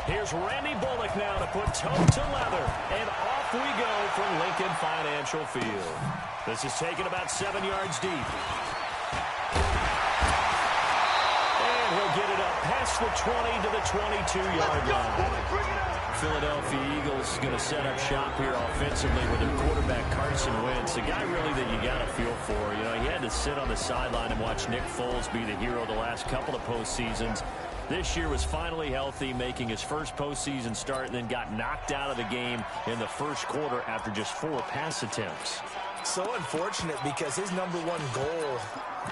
Here's Randy Bullock now to put toe to leather. And off we go from Lincoln Financial Field. This is taken about 7 yards deep. And he'll get it up past the 20 to the 22-yard line. Philadelphia Eagles going to set up shop here offensively with their quarterback Carson Wentz, a guy really that you got to feel for. You know, he had to sit on the sideline and watch Nick Foles be the hero the last couple of postseasons. This year was finally healthy, making his first postseason start, and then got knocked out of the game in the first quarter after just 4 pass attempts. So unfortunate because his #1 goal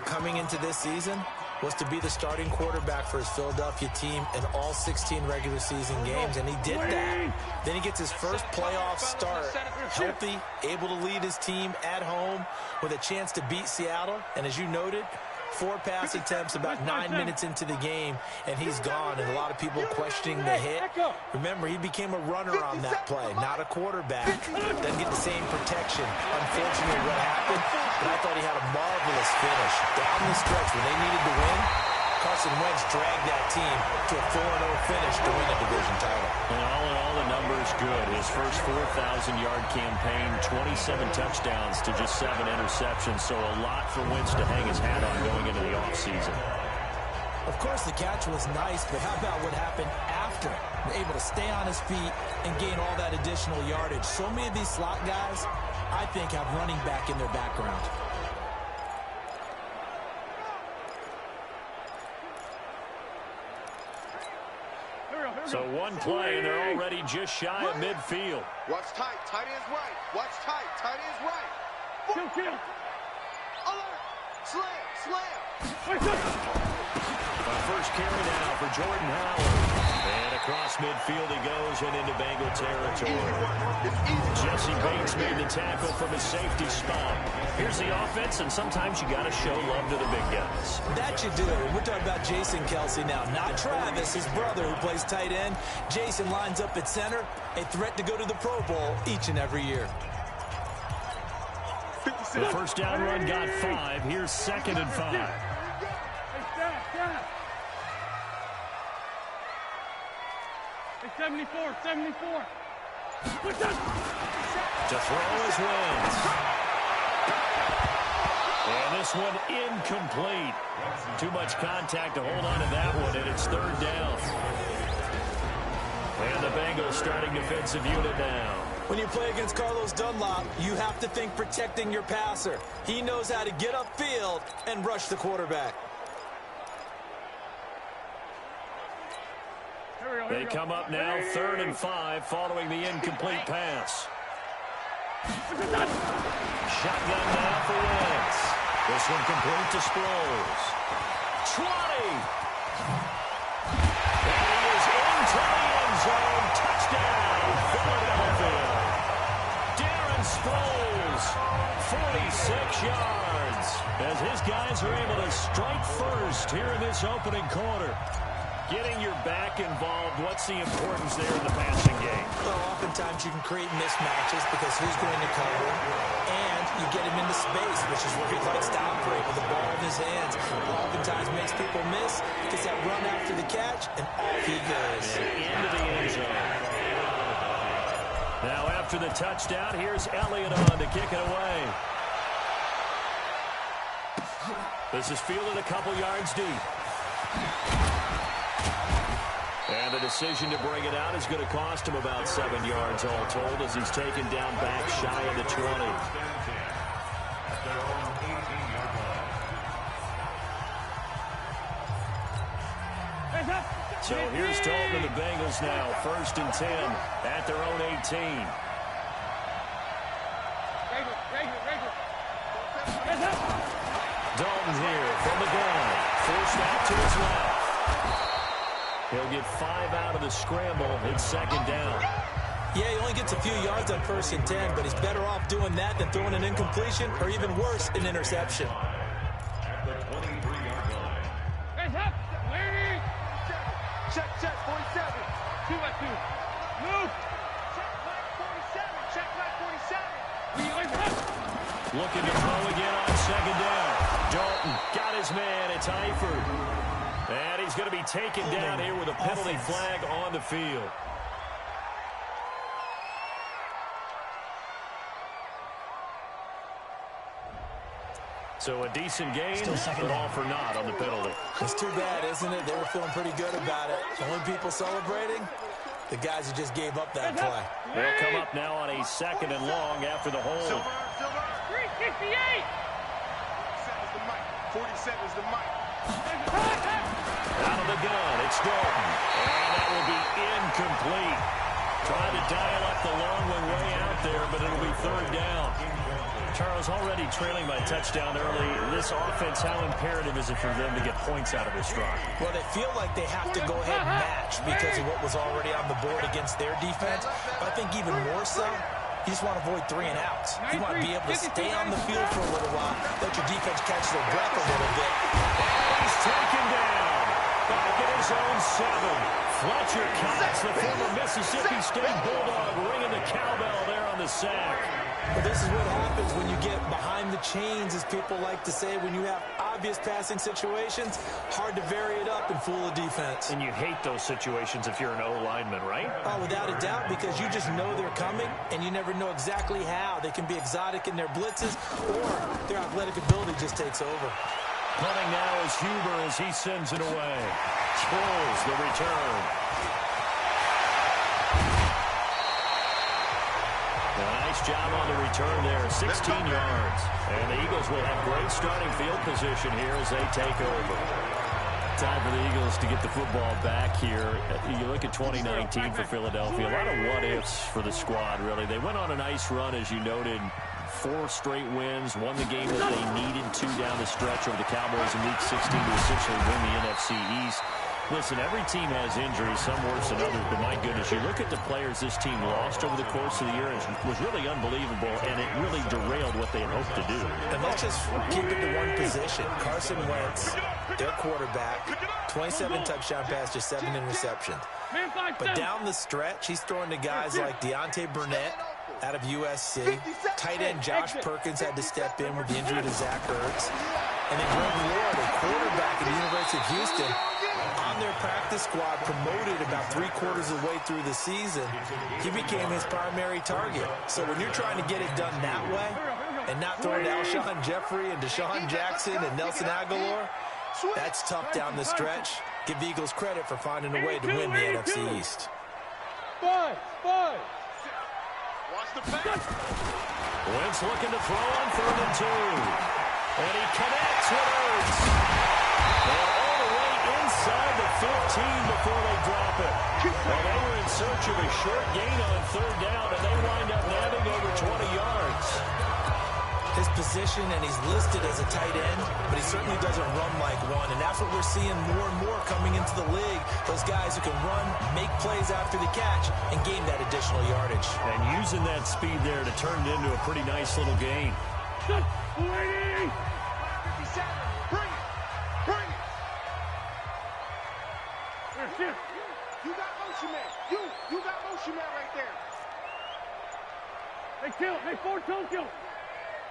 coming into this season was to be the starting quarterback for his Philadelphia team in all 16 regular season games, and he did that. Then he gets his first playoff start, healthy, able to lead his team at home with a chance to beat Seattle, and as you noted, 4 pass attempts about 9 minutes into the game, and he's gone, and a lot of people questioning the hit. Remember, he became a runner on that play, not a quarterback. Doesn't get the same protection. Unfortunately, what happened, but I thought he had a marvelous finish. Down the stretch when they needed to win, Carson Wentz dragged that team to a 4-0 finish to win a division title. And all in all, the numbers good. His first 4,000-yard campaign, 27 touchdowns to just 7 interceptions. So a lot for Wentz to hang his hat on going into the offseason. Of course, the catch was nice, but how about what happened after? Able to stay on his feet and gain all that additional yardage. So many of these slot guys, I think, have running back in their background. So one play, and they're already just shy of midfield. Watch tight. Tight ends right. Watch tight. Tight ends right. Kill. Alert. Slam. Our first carry now for Jordan Howard. And across midfield he goes and into Bengal territory. Jesse Bates made the tackle from his safety spot. Here's the offense, and sometimes you got to show love to the big guys. That you do. We're talking about Jason Kelce now, not Travis, his brother, who plays tight end. Jason lines up at center, a threat to go to the Pro Bowl each and every year. The first down run got 5. Here's 2nd and 5. Hey, 74. To throw his wins. And this one incomplete. Too much contact to hold on to that one, and it's 3rd down. And the Bengals starting defensive unit now. When you play against Carlos Dunlap, you have to think protecting your passer. He knows how to get upfield and rush the quarterback. They come up now, 3rd and 5, following the incomplete pass. Shotgun now for Wentz. This one complete to Sproles. 20. And he is into the end zone. Touchdown, Philadelphia. Darren Sproles, 46 yards. As his guys are able to strike first here in this opening quarter. Getting your back involved, what's the importance there in the passing game? Well, oftentimes you can create mismatches because who's going to cover, and you get him into space, which is where he likes to operate with the ball in his hands. Oftentimes makes people miss, gets that run after the catch, and off he goes. And into the end zone. Now after the touchdown, here's Elliott on to kick it away. This is fielded a couple yards deep. And the decision to bring it out is going to cost him about 7 yards all told as he's taken down back shy of the 20. So here's Dalton and the Bengals now, 1st and 10 at their own 18. Dalton here from the gun, forced out to his left. He'll get 5 out of the scramble. It's 2nd down. Yeah, he only gets a few yards on 1st and 10, but he's better off doing that than throwing an incompletion or even worse, an interception. At the 23-yard line. Hands up. Lady. Check, 47. 2 at 2. Move. Check back 47. Check back 47. Looking to throw again on 2nd down. Dalton got his man. It's Eifert. And he's going to be taken down here with a penalty flag on the field. So a decent gain, but all for naught on the penalty. It's too bad, isn't it? They were feeling pretty good about it. The only people celebrating, the guys who just gave up that play. They'll come up now on a 2nd and long after the hold. 368. 47 is the mic. Out of the gun, it's Dalton. And that will be incomplete. Trying to dial up the long one way out there, but it'll be 3rd down. Charles, already trailing by touchdown early. This offense, how imperative is it for them to get points out of this drive? Well, they feel like they have to go ahead and match because of what was already on the board against their defense. But I think even more so, you just want to avoid 3 and outs. You want to be able to stay on the field for a little while, let your defense catch their breath a little bit. He's taken down. Back at his own 7. Fletcher Cox, the former Mississippi State Bulldog, ringing the cowbell there on the sack. But this is what happens when you get behind the chains, as people like to say. When you have obvious passing situations, hard to vary it up and fool the defense. And you hate those situations if you're an O-lineman, right? Oh, without a doubt, because you just know they're coming, and you never know exactly how. They can be exotic in their blitzes, or their athletic ability just takes over. Punting now is Huber as he sends it away. Sproles the return. Nice job on the return there, 16 yards. And the Eagles will have great starting field position here as they take over. Time for the Eagles to get the football back here. You look at 2019 for Philadelphia, a lot of what-ifs for the squad, really. They went on a nice run, as you noted. 4 straight wins, won the game that they needed to down the stretch over the Cowboys in Week 16 to essentially win the NFC East. Listen, every team has injuries, some worse than others, but my goodness, you look at the players this team lost over the course of the year, and it was really unbelievable, and it really derailed what they had hoped to do. And let's just keep it to one position. Carson Wentz, their quarterback, 27 touchdown passes, 7 interceptions. But down the stretch, he's throwing to guys like Deontay Burnett out of USC. Tight end Josh Perkins had to step in with the injury to Zach Ertz. And then Greg Ward, a quarterback at the University of Houston, on their practice squad, promoted about 3/4 of the way through the season. He became his primary target. So when you're trying to get it done that way and not throwing to Alshon Jeffrey and Deshaun Jackson and Nelson Aguilar, that's tough down the stretch. Give the Eagles credit for finding a way to win the NFC East. 5. Watch the pass. Wentz looking to throw on 3rd and 2. And he connects with Ertz. And all the way inside the 15 before they drop it. Well, they were in search of a short gain on 3rd down, and they wind up nabbing over 20 yards. His position, and he's listed as a tight end, but he certainly doesn't run like one, and that's what we're seeing more and more coming into the league. Those guys who can run, make plays after the catch, and gain that additional yardage. And using that speed there to turn it into a pretty nice little gain. 57. Bring it. Bring it. You got motion man. You got motion man right there. Hey, kill. Hey, Ford, don't kill.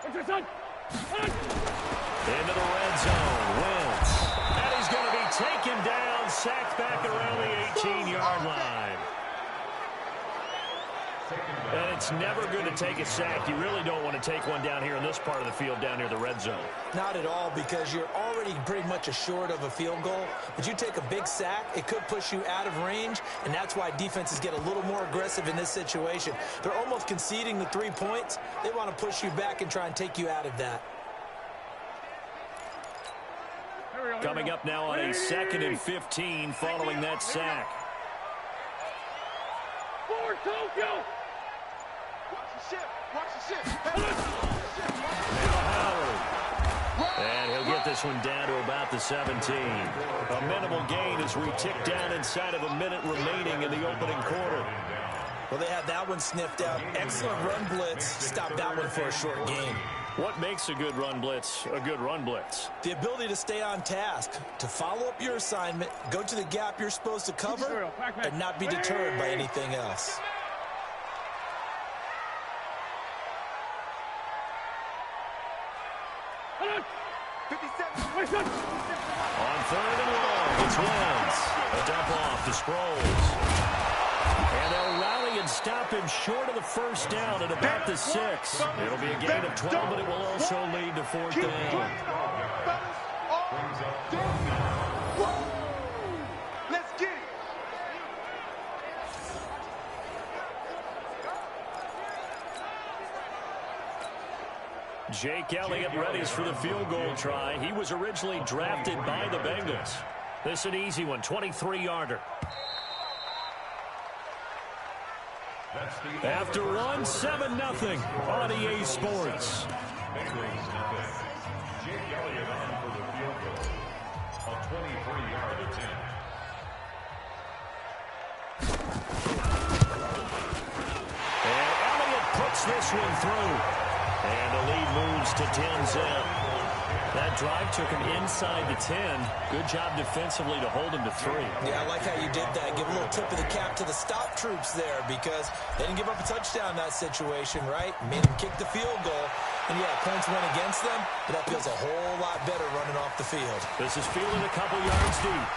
What's your son? Into the red zone. Wentz. And he's going to be taken down, sacked back around the 18-yard line. And it's never good to take a sack. You really don't want to take one down here in this part of the field, down near the red zone. Not at all, because you're already pretty much assured of a field goal. But you take a big sack, it could push you out of range, and that's why defenses get a little more aggressive in this situation. They're almost conceding the 3 points. They want to push you back and try and take you out of that. Coming up now on a 2nd and 15 following that sack. Ford, Tokyo. Watch the shift. Now Howard. And he'll get this one down to about the 17. A minimal gain as we tick down inside of a minute remaining in the opening quarter. Well, they had that one sniffed out. Excellent run blitz. Stop that one for a short gain. What makes a good run blitz a good run blitz? The ability to stay on task, to follow up your assignment, go to the gap you're supposed to cover, and not be deterred by anything else. On 3rd and long, it's Wentz. A dump off to Sproles. And they'll rally and stop him short of the first down at about the 6. It'll be a gain of 12, but it will also lead to 4th down. Let's get it. Jake Elliott readies for the field goal try. He was originally drafted by the Bengals. This an easy one, 23-yarder. After one, 7-0 on EA Sports. Jake Elliott on for the field goal. A 23-yard attempt. And Elliott puts this one through. And the lead moves to 10-0. That drive took him inside the 10. Good job defensively to hold him to 3. Yeah, I like how you did that. Give a little tip of the cap to the stop troops there because they didn't give up a touchdown in that situation, right? Made them kick the field goal. And, yeah, points went against them, but that feels a whole lot better running off the field. This is fielded a couple yards deep.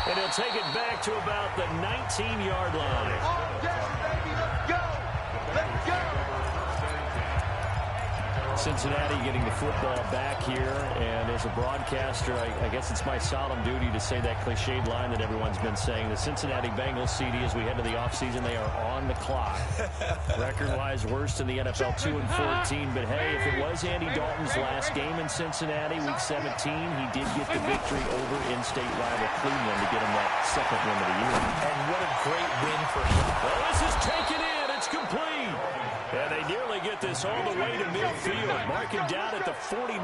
And he'll take it back to about the 19-yard line. All day, baby. Let's go. Let's go. Cincinnati getting the football back here, and as a broadcaster, I guess it's my solemn duty to say that cliched line that everyone's been saying. The Cincinnati Bengals, CD, as we head to the offseason, they are on the clock. Record-wise, worst in the NFL, 2-14. But, hey, if it was Andy Dalton's last game in Cincinnati, Week 17, he did get the victory over in-state rival Cleveland to get him that second win of the year. And what a great win for him. Well, this is taken in. It's complete. And they nearly get this all the way to midfield. Mark him down at the 49.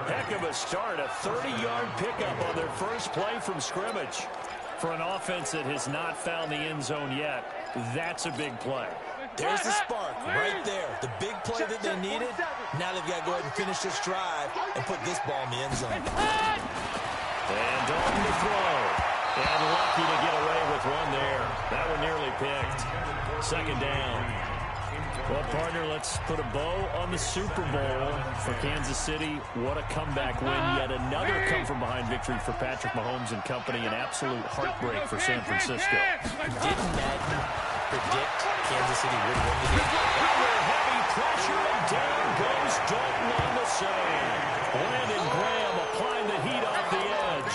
Heck of a start. A 30-yard pickup on their first play from scrimmage. For an offense that has not found the end zone yet, that's a big play. There's the spark right there. The big play that they needed. Now they've got to go ahead and finish this drive and put this ball in the end zone. And Dalton to throw. And lucky to get away with one there. That one nearly picked. Second down. Well, partner, let's put a bow on the Super Bowl for Kansas City. What a comeback win. Yet another come-from-behind victory for Patrick Mahomes and company. An absolute heartbreak for San Francisco. Didn't Madden predict Kansas City would win the game? Under heavy pressure, and down goes Dalton on the sand. Landon Graham applying the heat off the edge.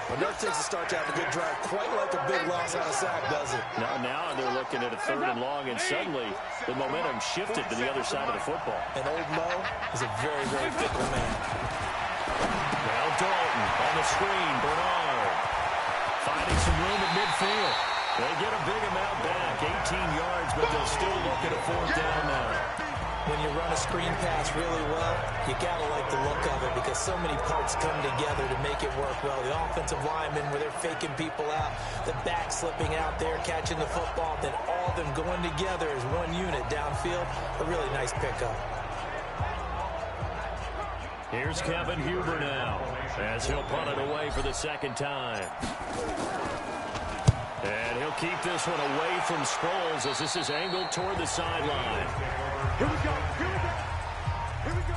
Well, that takes a start to have a good drive. Quite like a big loss on a sack, does it? Now they're looking at a 3rd and long, and suddenly the momentum shifted to the other side of the football. And old Mo is a very, very fickle man. Now Dalton on the screen. Bernard finding some room at midfield. They get a big amount back, 18 yards, but they'll still look at a 4th down now. When you run a screen pass really well, you got to like the look of it because so many parts come together to make it work well. The offensive linemen, where they're faking people out, the back slipping out there, catching the football, then all of them going together as one unit downfield. A really nice pickup. Here's Kevin Huber now as he'll punt it away for the second time. And he'll keep this one away from Sproles as this is angled toward the sideline. Here we go. Here we go. Here we go.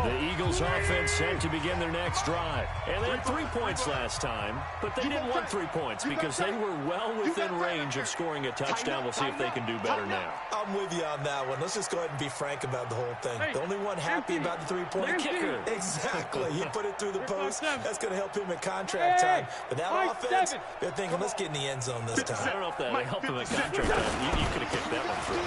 The Eagles offense set to begin their next drive. And they had 3 points last time, but they didn't want 3 points because they were well within range of scoring a touchdown. We'll see if they can do better now. I'm with you on that one. Let's just go ahead and be frank about the whole thing. The only one happy about the three-point kicker. Exactly. He put it through the post. That's going to help him in contract time. But that offense, they're thinking, let's get in the end zone this I time. don't know if that helped him in contract time. You could have kicked that one through.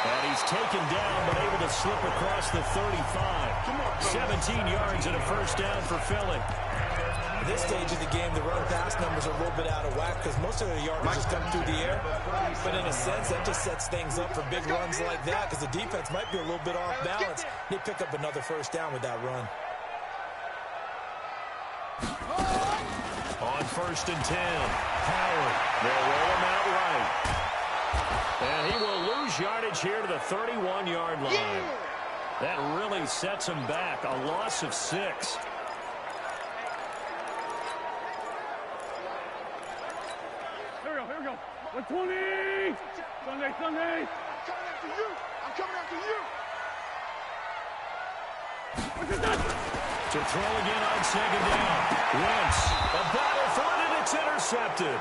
And he's taken down, but able to slip across the 35. 17 yards and a first down for Philly. At this stage of the game, the run-pass numbers are a little bit out of whack because most of their yardage just come through the air. But in a sense, that just sets things up for big runs like that because the defense might be a little bit off balance. They pick up another first down with that run. On 1st and 10, Howard. They'll roll him out right. And he will lose yardage here to the 31-yard line. That really sets him back. A loss of 6. Here we go. 120. Sunday. I'm coming after you. I'm coming after you. To throw again on second down. Wentz, a battle for it, and it's intercepted.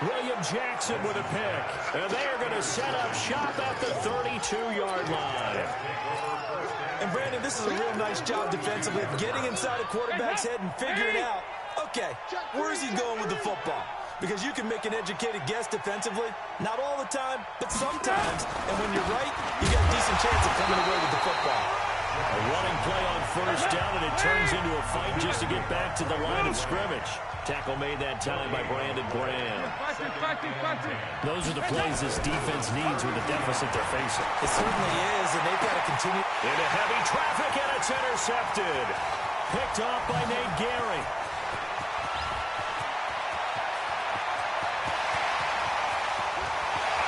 William Jackson with a pick. And they are going to set up shop at the 32-yard line. And, Brandon, this is a real nice job defensively of getting inside a quarterback's head and figuring out, okay, where is he going with the football? Because you can make an educated guess defensively. Not all the time, but sometimes. And when you're right, you got a decent chance of coming away with the football. A running play on first down, and it turns into a fight just to get back to the line of scrimmage. Tackle made that time by Brandon Graham. Those are the plays this defense needs with the deficit they're facing. It certainly is, and they've got to continue. Into heavy traffic, and it's intercepted. Picked off by Nate Gary.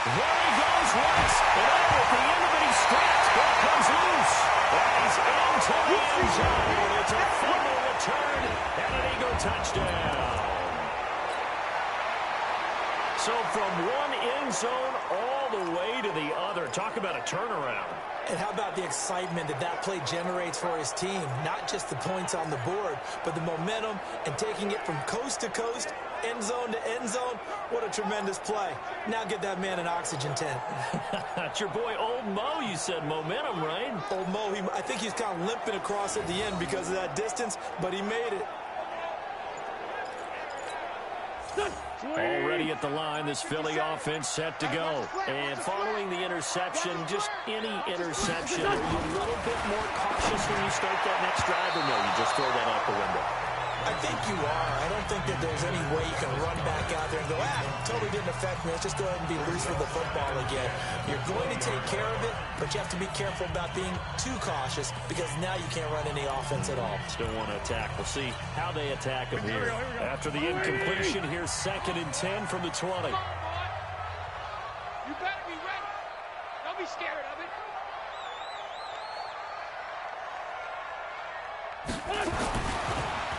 There he goes once, and at the end of it, he straps. Ball comes loose. And he's into the end zone. It's a fumble return and an Eagle touchdown. So from one end zone all the way to the other. Talk about a turnaround. And how about the excitement that that play generates for his team? Not just the points on the board, but the momentum and taking it from coast to coast, end zone to end zone. What a tremendous play. Now get that man an oxygen tent. It's your boy Old Mo, you said. Momentum, right? Old Mo, I think he's kind of limping across at the end because of that distance, but he made it. Already at the line, this Philly offense set to go. And following the interception, just any interception, are you a little bit more cautious when you start that next drive, or no, you just throw that out the window? I think you are. I don't think that there's any way you can run back out there and go, totally didn't affect me. Let's just go ahead and be loose with the football again. You're going to take care of it, but you have to be careful about being too cautious because now you can't run any offense at all. Still want to attack. We'll see how they attack him here. After the incompletion, here's 2nd and 10 from the 20. You better be ready. Don't be scared of it.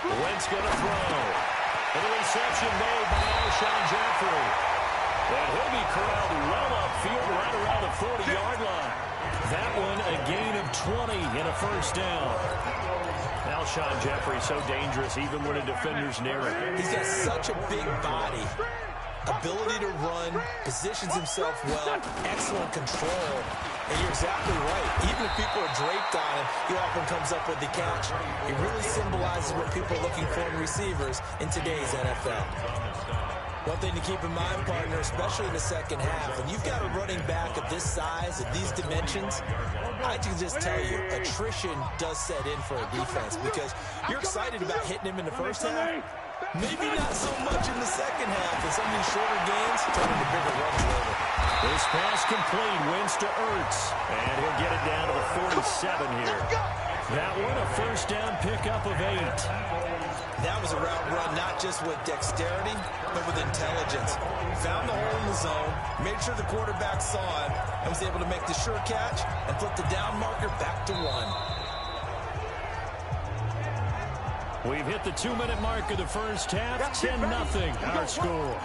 Wentz going to throw. And the reception made by Alshon Jeffrey. And he'll be corralled well upfield right around the 40-yard line. That one a gain of 20 and a first down. Alshon Jeffrey so dangerous even when a defender's near him. He's got such a big body. Ability to run, positions himself well, excellent control. And you're exactly right. Even if people are draped on him, he often comes up with the catch. He really symbolizes what people are looking for in receivers in today's NFL. One thing to keep in mind, partner, especially in the second half, when you've got a running back of this size, of these dimensions, I can just tell you, attrition does set in for a defense because you're excited about hitting him in the first half. Maybe not so much in the second half, and some of these shorter gains turn into bigger runs later. This pass complete, Wentz to Ertz, and he'll get it down to the 47 here. That one a first down pickup of 8. That was a route run not just with dexterity, but with intelligence. Found the hole in the zone, made sure the quarterback saw it, and was able to make the sure catch and flip the down marker back to 1. We've hit the 2-minute mark of the first half. 10-0 our score.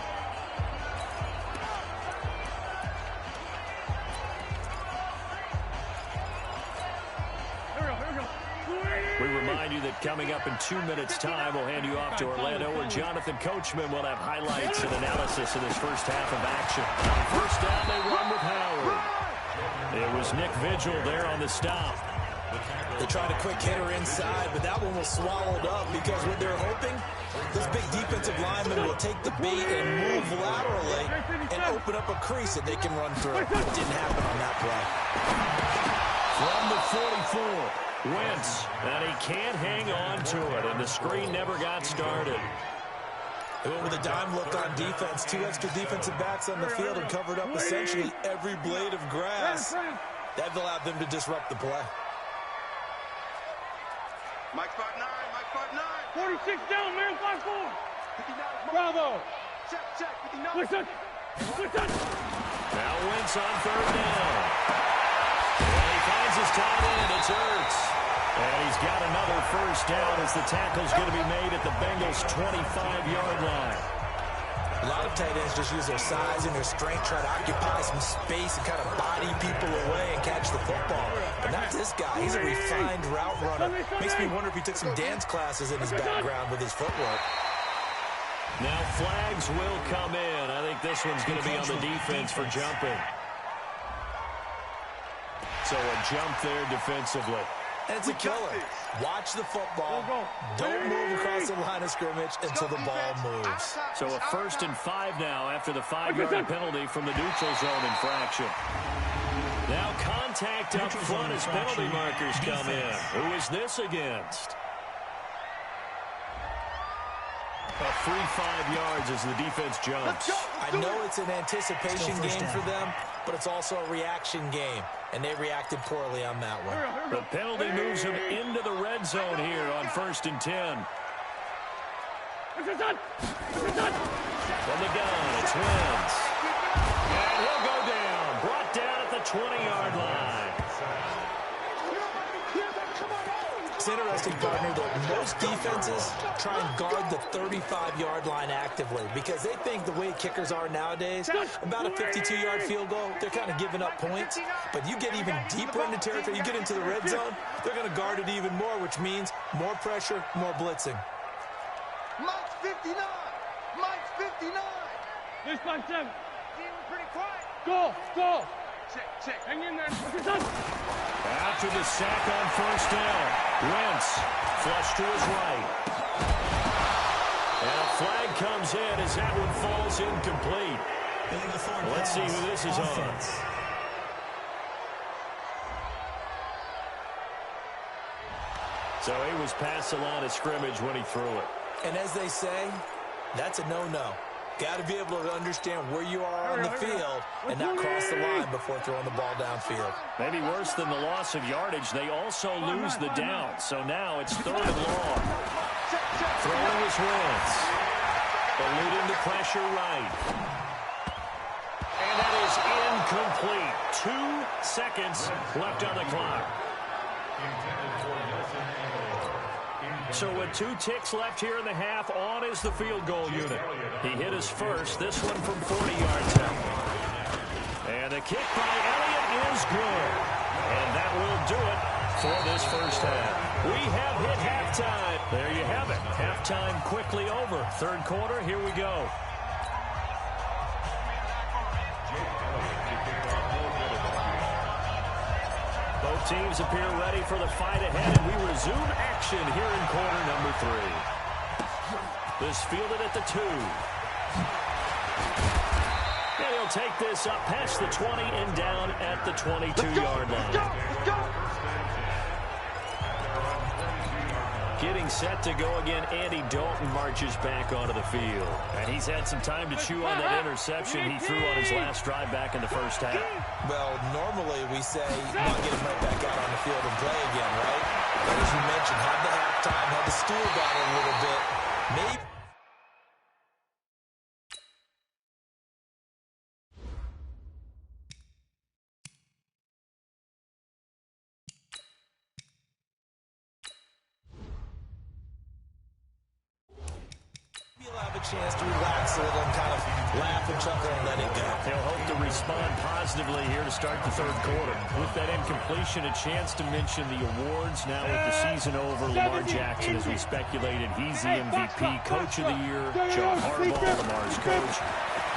We remind you that coming up in 2 minutes' time, we'll hand you off to Orlando, where Jonathan Coachman will have highlights and analysis of this first half of action. On first down, they run with Howard. It was Nick Vigil there on the stop. They tried a quick hitter inside, but that one was swallowed up because what they're hoping, this big defensive lineman will take the bait and move laterally and open up a crease that they can run through. It didn't happen on that play. From the 44, Wentz, and he can't hang on to it, and the screen never got started. They went with a dime look on defense. 2 extra defensive backs on the field and covered up essentially every blade of grass. That allowed them to disrupt the play. Mike 5'9", Mike 5'9". 46 down, man, 5'4". 59. Bravo. Check, 59. Listen. Now Wentz on third down. And he finds his tight end. It's Ertz. And he's got another first down as the tackle's going to be made at the Bengals' 25-yard line. A lot of tight ends just use their size and their strength, try to occupy some space and kind of body people away and catch the football. But not this this guy. He's a refined route runner. Makes me wonder if he took some dance classes in his background with his footwork. Now flags will come in. I think this one's going to be on the defense for jumping. So a jump there defensively. And it's a killer. Watch the football. Don't move across the line of scrimmage until the ball moves. So a 1st and 5 now after the 5-yard penalty from the neutral zone infraction. Now contact up front as penalty markers come in. Who is this against? A free 5 yards as the defense jumps. I know it's an anticipation game for them, but it's also a reaction game, and they reacted poorly on that one. The penalty moves them into the red zone here on 1st and 10. From the gun, it's Wentz. And he'll go down. Brought down at the 20-yard line. It's interesting, partner, that most defenses try and guard the 35-yard line actively because they think the way kickers are nowadays, about a 52-yard field goal, they're kind of giving up points. But you get even deeper into territory, you get into the red zone, they're going to guard it even more, which means more pressure, more blitzing. Mike's 59. Mike's 59. This 5-7. He was pretty quiet. Go. Check. Hang in there. After the sack on 1st down, Wentz flush to his right. And a flag comes in as that one falls incomplete. Let's see who this is on. So he was past the line of scrimmage when he threw it. And as they say, that's a no-no. Got to be able to understand where you are on the field and not cross the line before throwing the ball downfield. Maybe worse than the loss of yardage, they also lose the down. So now it's 3rd and long. Throwing is Wentz. Eluding the pressure right. And that is incomplete. 2 seconds left on the clock. So with 2 ticks left here in the half, on is the field goal unit. He hit his first, this one from 40 yards out. And the kick by Elliott is good. And that will do it for this first half. We have hit halftime. There you have it. Halftime quickly over. 3rd quarter, here we go. Both teams appear ready for the fight ahead, and we resume action here in quarter number 3. This fielded at the 2. And he'll take this up past the 20 and down at the 22-yard line. Getting set to go again, Andy Dalton marches back onto the field. And he's had some time to chew on that interception he threw on his last drive back in the first half. Well, normally we say, not get him right back out on the field and play again, right? But as you mentioned, had the halftime, had the stool down a little bit. Maybe. Chance to relax a little and kind of laugh and chuckle and let it go. They'll hope to respond positively here to start the 3rd quarter. With that incompletion, a chance to mention the awards. Now with the season over, Lamar Jackson, as we speculated, he's the MVP, Coach of the Year, John Harbaugh, Lamar's coach.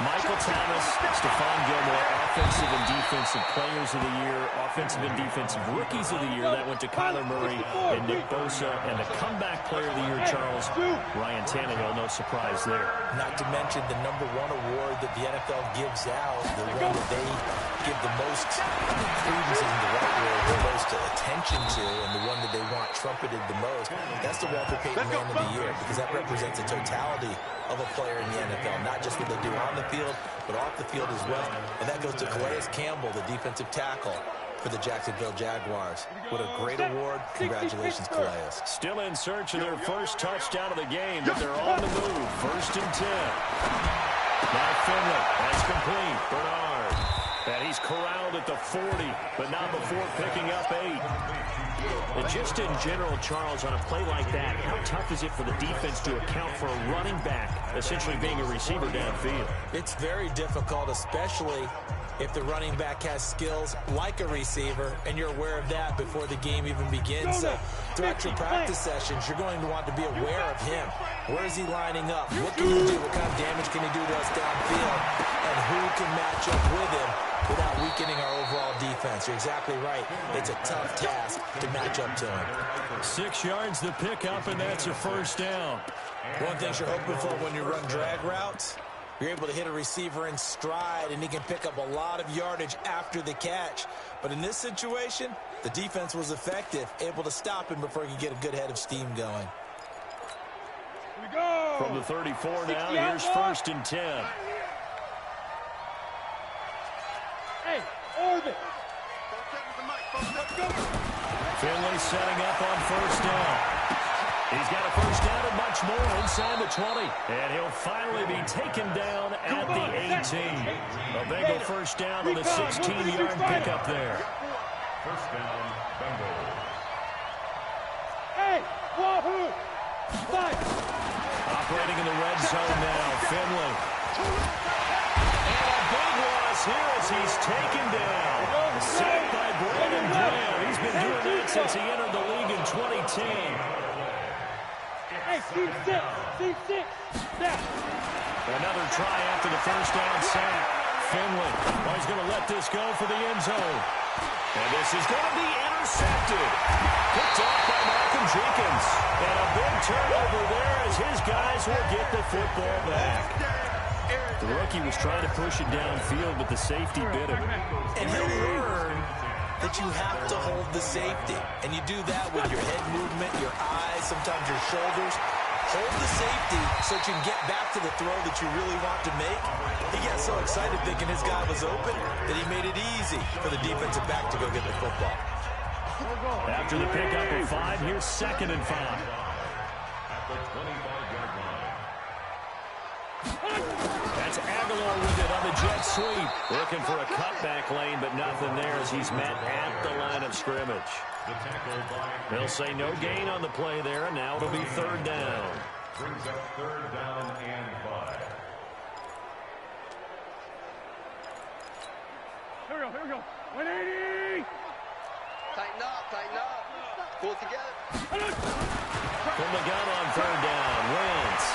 Michael Thomas, Stephon Gilmore, Offensive and Defensive Players of the Year, Offensive and Defensive Rookies of the Year. That went to Kyler Murray and Nick Bosa. And the Comeback Player of the Year, Charles, Ryan Tannehill, no surprise there. Not to mention the #1 award that the NFL gives out, the one that they give the most credence in the right word, the most attention to, and the one that they want trumpeted the most. That's the Walter Payton Man of the Year, because that represents the totality of a player in the NFL, not just what they do on the field, but off the field as well. And that goes to Calais Campbell, the defensive tackle for the Jacksonville Jaguars. What a great award. Congratulations, Calais. Still in search of their first touchdown of the game, but they're on the move. 1st and 10. Now Finley, that's complete. Bernard. And he's corralled at the 40, but not before picking up 8. And just in general, Charles, on a play like that, how tough is it for the defense to account for a running back essentially being a receiver downfield? It's very difficult, especially if the running back has skills like a receiver, and you're aware of that before the game even begins. So throughout your practice sessions, you're going to want to be aware of him. Where is he lining up? What can he do? What kind of damage can he do to us downfield? And who can match up with him without weakening our overall defense? You're exactly right. It's a tough task to match up to him. 6 yards the pickup, and that's a first down. One thing you're hoping for when you run drag routes, you're able to hit a receiver in stride, and he can pick up a lot of yardage after the catch. But in this situation, the defense was effective, able to stop him before he could get a good head of steam going. Here we go. From the 34 now, here's 1st and 10. Hey, orbit. Finley setting up on 1st down. He's got a 1st down and much more inside the 20. And he'll finally be taken down at the 18. A Bengal 1st down on the 16-yard pickup there. 1st down, Bengals. Hey, wahoo! Fight! Operating in the red zone now, Finley. And a big loss here as he's taken down. Sacked by Brandon Graham. He's been doing that since he entered the league in 2010. Hey, C6, down. Another try after the 1st down sack. Finley, he's going to let this go for the end zone. And this is going to be intercepted. Picked off by Malcolm Jenkins. And a big turnover there as his guys will get the football back. The rookie was trying to push it downfield, but the safety bit him. And he'll learn that you have to hold the safety. And you do that with your head movement, your eyes, sometimes your shoulders. Hold the safety so that you can get back to the throw that you really want to make. He got so excited thinking his guy was open that he made it easy for the defensive back to go get the football. After the pickup of 5, here's 2nd and 5. At the 25-yard line. That's Aguilar with it on the jet sweep. Looking for a cutback lane, but nothing there as he's met at the line of scrimmage. The tackle by... They'll say no gain on the play there, and now it'll be 3rd down. Brings up 3rd down and 5. Here we go. 180. Tighten up. Pull it together. From the gun on 3rd down, Wentz.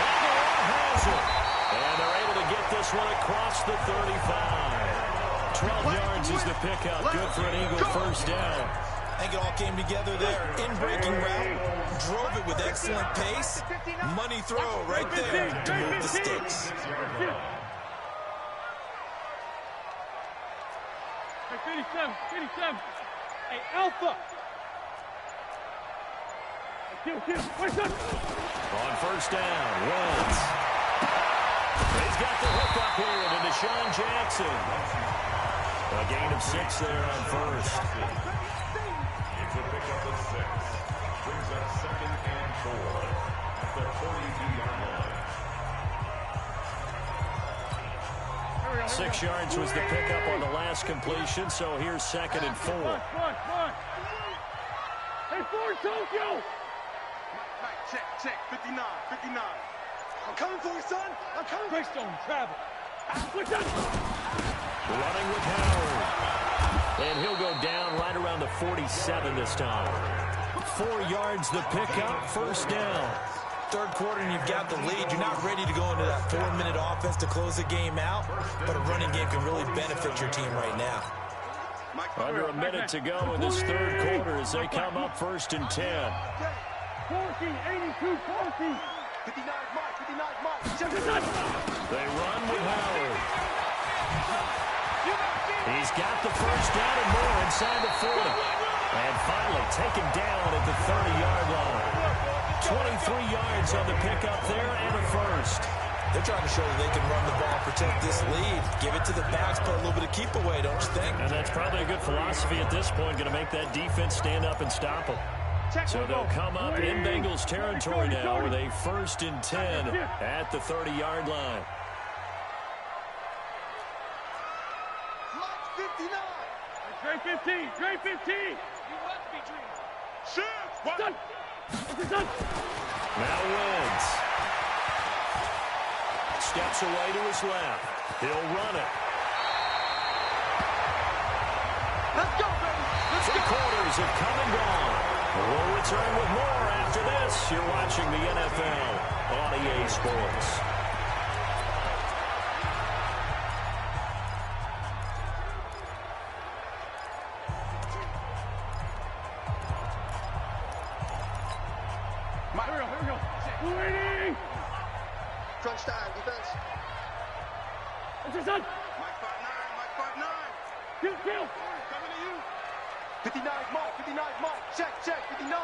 Aguilar has it. And they're able to get this one across the 35. 12 yards is the pickup. Good for an Eagle 1st down. I think it all came together there. In-breaking route, drove it with excellent pace. Money throw right there to move the sticks. Hey, 57. Hey, Alpha. Kill. Where's that? On 1st down, Wentz. He's got the hook up here to Deshaun Jackson. A gain of 6 there on 1st. It's a pickup of 6. Brings up 2nd and 4. At the 42-yard line. 6 yards was the pickup on the last completion, so here's 2nd and 4. Come on. Hey, Ford Tokyo. Mike, check. 59. I'm coming for you, son. I'm coming. Greystone, travel. What's up? Running with Howard. And he'll go down right around the 47 this time. 4 yards the pickup, 1st down. 3rd quarter and you've got the lead. You're not ready to go into that 4-minute offense to close the game out, but a running game can really benefit your team right now. Under a minute to go in this 3rd quarter as they come up 1st and 10. 14, 82, 14. 59 Mike. They run with Howard. He's got the 1st down and more inside the 40. And finally taken down at the 30-yard line. 23 yards on the pickup there and a 1st. They're trying to show that they can run the ball, protect this lead, give it to the backs, put a little bit of keep away, don't you think? And that's probably a good philosophy at this point, going to make that defense stand up and stop them. So they'll come up in Bengals territory now with a 1st and 10 at the 30-yard line. Trey 15. You must be dreaming. Shoot! Done. Now Wentz. Steps away to his left. He'll run it. Let's go, baby. Let's Three go. quarters have come and gone. We'll return with more after this. You're watching the NFL on EA Sports. Here we go. Waiting. Crunch time, defense. What's your son? Mike 5'9", Mike 5'9". Kill. Coming to you. 59 Mike, 59 Mike. Check, 59.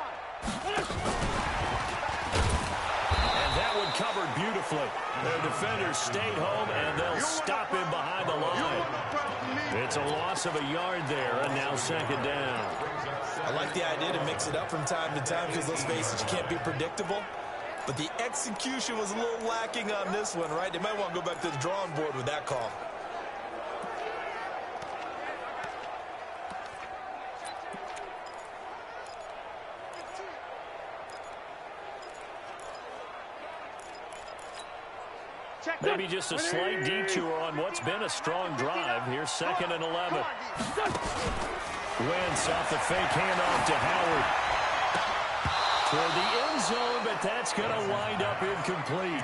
And that one covered beautifully. Their defenders stayed home, and they'll stop him behind the line. It's a loss of a yard there, and now second down. I like the idea to mix it up from time to time because, let's face it, you can't be predictable. But the execution was a little lacking on this one, right? They might want to go back to the drawing board with that call. Maybe just a slight detour on what's been a strong drive. Here's 2nd and 11. Wentz off the fake handoff to Howard. Toward the end zone, but that's going to wind up incomplete.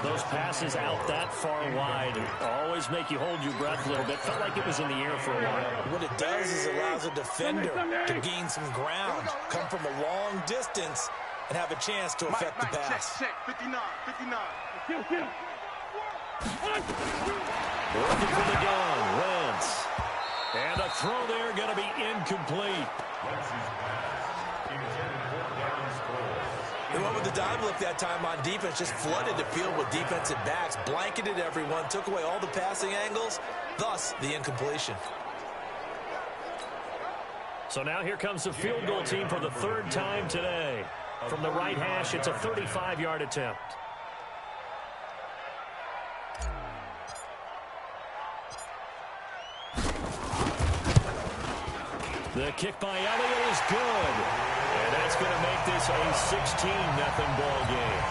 Those passes out that far wide always make you hold your breath a little bit. Felt like it was in the air for a while. What it does is allows a defender to gain some ground, come from a long distance, and have a chance to affect the pass. Check, 59. Kill. Working for the gun, Wentz. And a throw there going to be incomplete. They went with the dive look that time on defense, just flooded the field with defensive backs, blanketed everyone, took away all the passing angles, thus the incompletion. So now here comes the field goal team for the third time today. From the right hash, it's a 35-yard attempt. The kick by Elliott is good. And that's going to make this a 16-0 ball game.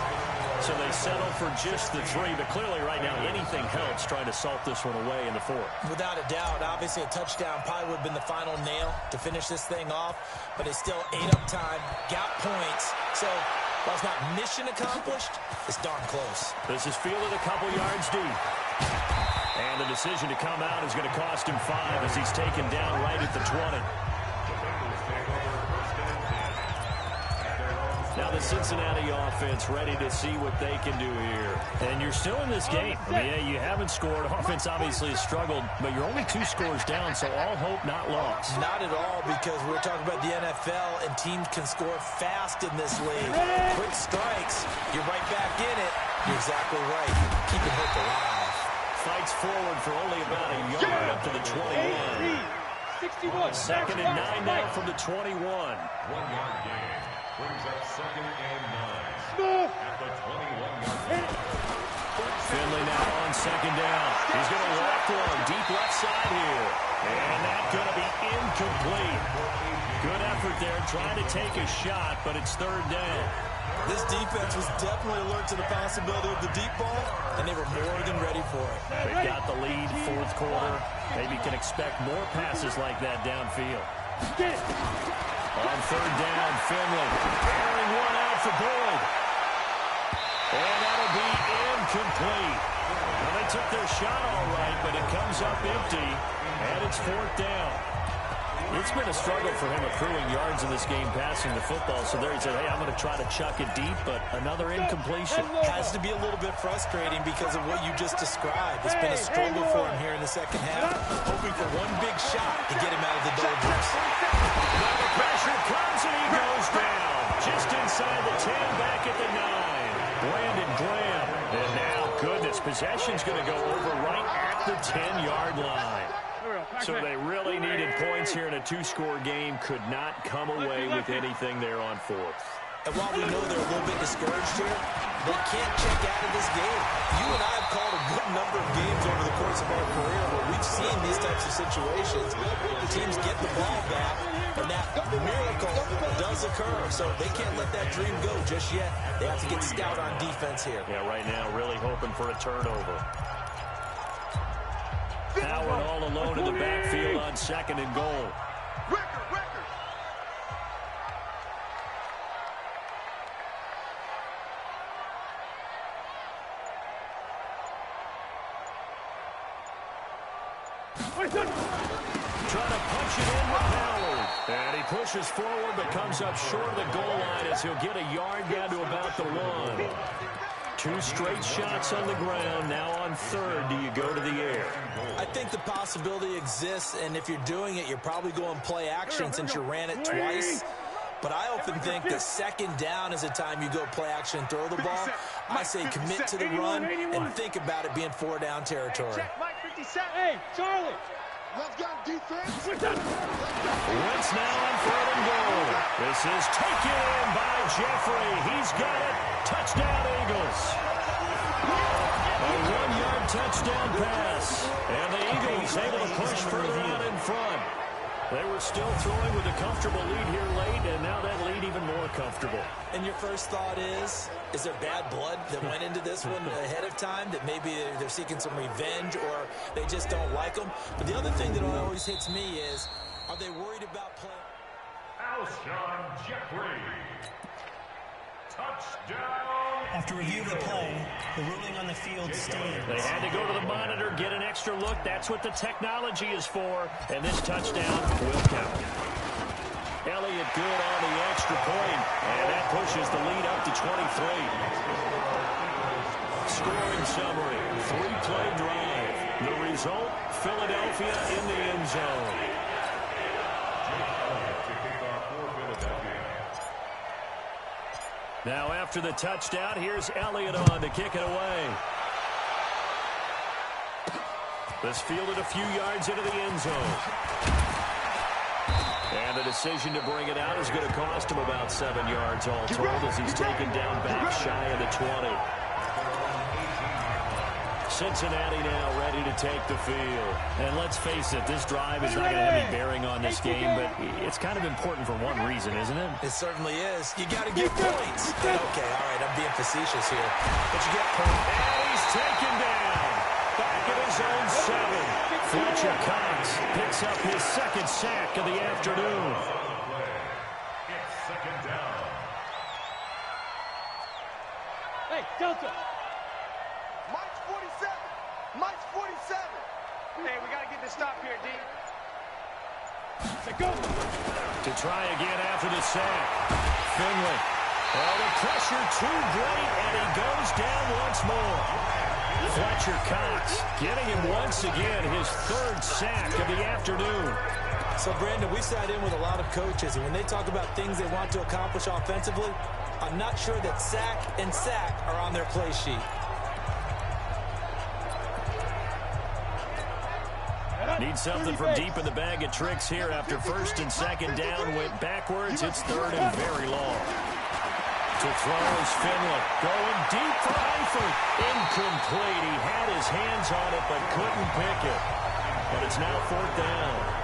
So they settle for just the 3, but clearly right now anything helps trying to salt this one away in the 4th. Without a doubt, obviously a touchdown probably would have been the final nail to finish this thing off, but they still ate up time, got points. So while it's not mission accomplished, it's darn close. This is fielded a couple yards deep. And the decision to come out is going to cost him 5 as he's taken down right at the 20. Now the Cincinnati offense ready to see what they can do here. And you're still in this game. I mean, yeah, you haven't scored. Offense obviously has struggled, but you're only 2 scores down, so all hope not lost. Not at all, because we're talking about the NFL, and teams can score fast in this league. Quick strikes, you're right back in it. You're exactly right. Keeping hope alive. Fights forward for only about a yard up to the 21. 61. 2nd and 9 now from the 21. 1-yard gain. Brings up 2nd and 9 at the 21-yard line. Finley now on 2nd down. He's going to walk one deep left side here. And that's going to be incomplete. Good effort there trying to take a shot, but it's 3rd down. This defense was definitely alert to the possibility of the deep ball, and they were more than ready for it. They've got the lead, 4th quarter. Maybe can expect more passes like that downfield. On 3rd down, Finley airing one out for Boyd. And that'll be incomplete. Well, they took their shot all right, but it comes up empty, and it's 4th down. It's been a struggle for him accruing yards in this game passing the football. So there he said, hey, I'm going to try to chuck it deep, but another incompletion. Has to be a little bit frustrating because of what you just described. It's been a struggle for him here in the 2nd half, hoping for one big shot to get him out of the doldrums. Now the pressure comes and he goes down. Just inside the 10, back at the 9. Brandon Graham. And now, goodness, possession's going to go over right at the 10-yard line. So they really needed points here in a 2-score game. Could not come away with anything there on 4th. And while we know they're a little bit discouraged here, they can't check out of this game. You and I have called a good number of games over the course of our career where we've seen these types of situations. Teams get the ball back, and that miracle does occur. So they can't let that dream go just yet. They have to get stout on defense here. Yeah, right now really hoping for a turnover. Howard all alone in the backfield on 2nd and goal. Trying to punch it in with Howard. And he pushes forward but comes up short of the goal line as he'll get a yard down to about the 1. 2 straight shots on the ground. Now on 3rd, do you go to the air? I think the possibility exists, and if you're doing it, you're probably going play action since you ran it twice. But I often think that 2nd down is the time you go play action and throw the ball. I say commit to the run and think about it being 4-down territory. Hey, Charlie. Let's go defense. Wentz now on 3rd and goal. This is taken by Jeffrey. He's got it. Touchdown, Eagles. A 1-yard touchdown pass. And the Eagles able to push further on in front. They were still throwing with a comfortable lead here late, and now that lead even more comfortable. And your first thought is there bad blood that went into this one ahead of time, that maybe they're seeking some revenge or they just don't like them? But the other thing that always hits me is, are they worried about playing? Alshon Jeffrey. Touchdown. After review of the play, the ruling on the field stands. They had to go to the monitor, get an extra look. That's what the technology is for. And this touchdown will count. Elliott good on the extra point. And that pushes the lead up to 23. Scoring summary, 3-play drive. The result, Philadelphia in the end zone. Now after the touchdown, here's Elliott on to kick it away. This fielded a few yards into the end zone. And the decision to bring it out is going to cost him about 7 yards all told as he's taken down back shy of the 20. Cincinnati now ready to take the field. And let's face it, this drive is not going to have any bearing on this game, but it's kind of important for one reason, isn't it? It certainly is. You got to get points. Okay, all right, I'm being facetious here. But you get points. And he's taken down. Back at his own 7. Fletcher Cox picks up his 2nd sack of the afternoon. It's 2nd down. Hey, Delta. Mike's 47. Mike's 47. Hey, we got to get this stop here, D. Say go. To try again after the sack. Finley. Oh, the pressure too great, and he goes down once more. Fletcher Cox getting him once again, his 3rd sack of the afternoon. So, Brandon, we sat in with a lot of coaches, and when they talk about things they want to accomplish offensively, I'm not sure that sack and sack are on their play sheet. Need something from deep in the bag of tricks here after 1st and 2nd down. Went backwards. It's 3rd and very long. To throw is Finley. Going deep for Eifert. Incomplete. He had his hands on it but couldn't pick it. But it's now 4th down.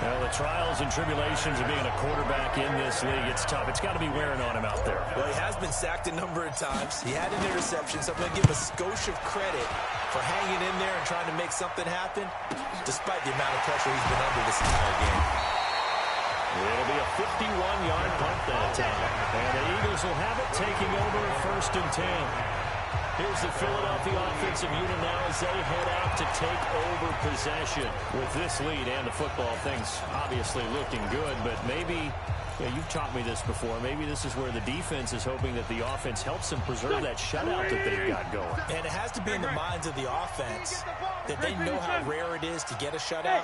Well, the trials and tribulations of being a quarterback in this league, it's tough. It's got to be wearing on him out there. Well, he has been sacked a number of times. He had an interception, so I'm going to give him a skosh of credit for hanging in there and trying to make something happen, despite the amount of pressure he's been under this entire game. It'll be a 51-yard punt that time. And the Eagles will have it, taking over 1st and 10. Here's the Philadelphia offensive unit now as they head out to take over possession. With this lead and the football, things obviously looking good, but maybe, you've taught me this before, maybe this is where the defense is hoping that the offense helps them preserve that shutout that they've got going. And it has to be in the minds of the offense that they know how rare it is to get a shutout.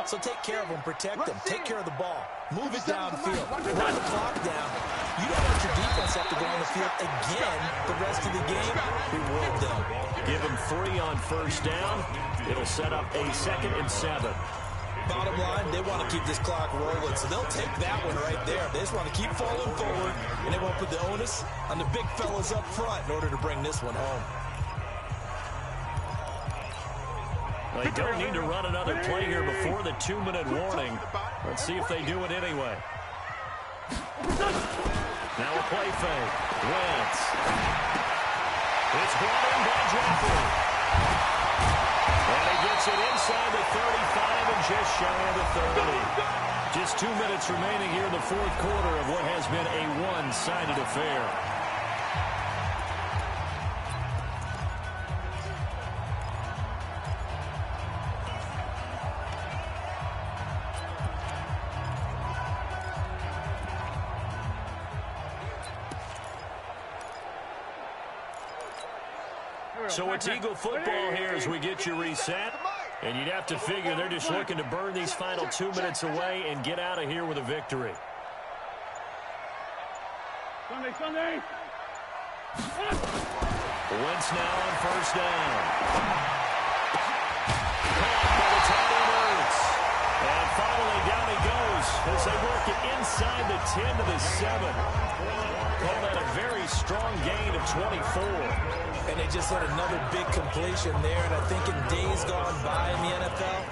So take care of them, protect them, take care of the ball, move it downfield, run the clock down. You don't want your defense have to go on the field again the rest of the game. Reward them. Give them 3 on 1st down. It'll set up a 2nd and 7. Bottom line, they want to keep this clock rolling, so they'll take that one right there. They just want to keep falling forward, and they won't put the onus on the big fellas up front in order to bring this one home. Well, they don't need to run another play here before the 2-minute warning. Let's see if they do it anyway. Now a play fake. Wentz. It's brought in by Jeffrey. And he gets it inside the 35 and just shy of the 30. Just 2 minutes remaining here in the fourth quarter of what has been a one-sided affair. So it's Eagle football here as we get you reset. And you'd have to figure they're just looking to burn these final 2 minutes away and get out of here with a victory. Sunday. Wentz now on first down. Caught by the tight end Ertz. And finally down he goes as they work it inside the 10 to the 7. Call that a very strong gain of 24. And they just had another big completion there. And I think in days gone by in the NFL,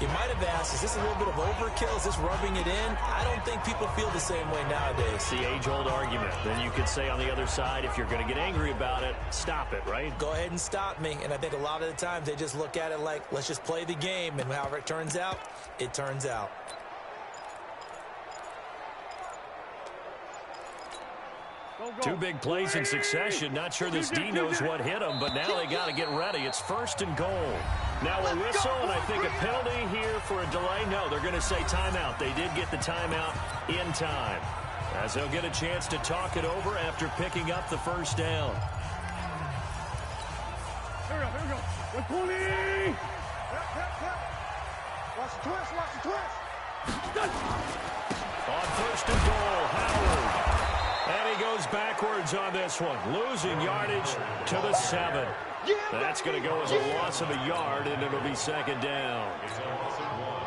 you might have asked, is this a little bit of overkill? Is this rubbing it in? I don't think people feel the same way nowadays. It's the age-old argument. Then you could say on the other side, if you're going to get angry about it, stop it, right? Go ahead and stop me. And I think a lot of the times they just look at it like, let's just play the game. And however it turns out, it turns out. Two big plays in succession. Not sure this D knows what hit him, but now they got to get ready. It's first and goal. Now a whistle, and I think a penalty here for a delay. No, they're going to say timeout. They did get the timeout in time, as they'll get a chance to talk it over after picking up the first down. Here we go. 120. Watch the twist. On first and goal, Howard. And he goes backwards on this one, losing yardage to the 7. That's going to go as a loss of a yard, and it'll be second down.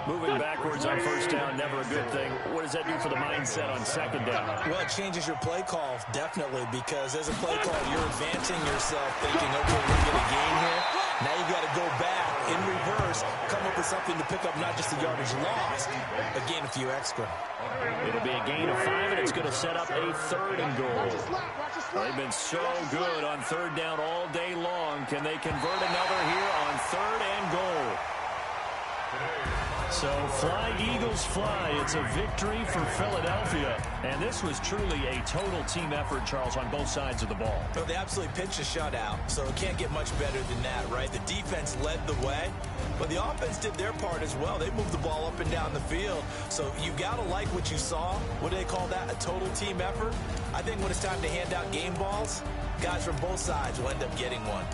Moving backwards on first down, never a good thing. What does that do for the mindset on second down? Well, it changes your play call, definitely, because as a play call, you're advancing yourself thinking, okay, we're going to get a gain here. Now you got to go back in reverse, come up with something to pick up not just the yardage lost, but gain a few extra. It'll be a gain of 5, and it's going to set up a third and goal. They've been so good on third down all day long. Can they convert another here on third and goal? So fly, Eagles, fly. It's a victory for Philadelphia. And this was truly a total team effort, Charles, on both sides of the ball. Well, they absolutely pitched a shutout, so it can't get much better than that, right? The defense led the way, but the offense did their part as well. They moved the ball up and down the field. So you got to like what you saw. What do they call that? A total team effort? I think when it's time to hand out game balls, guys from both sides will end up getting one.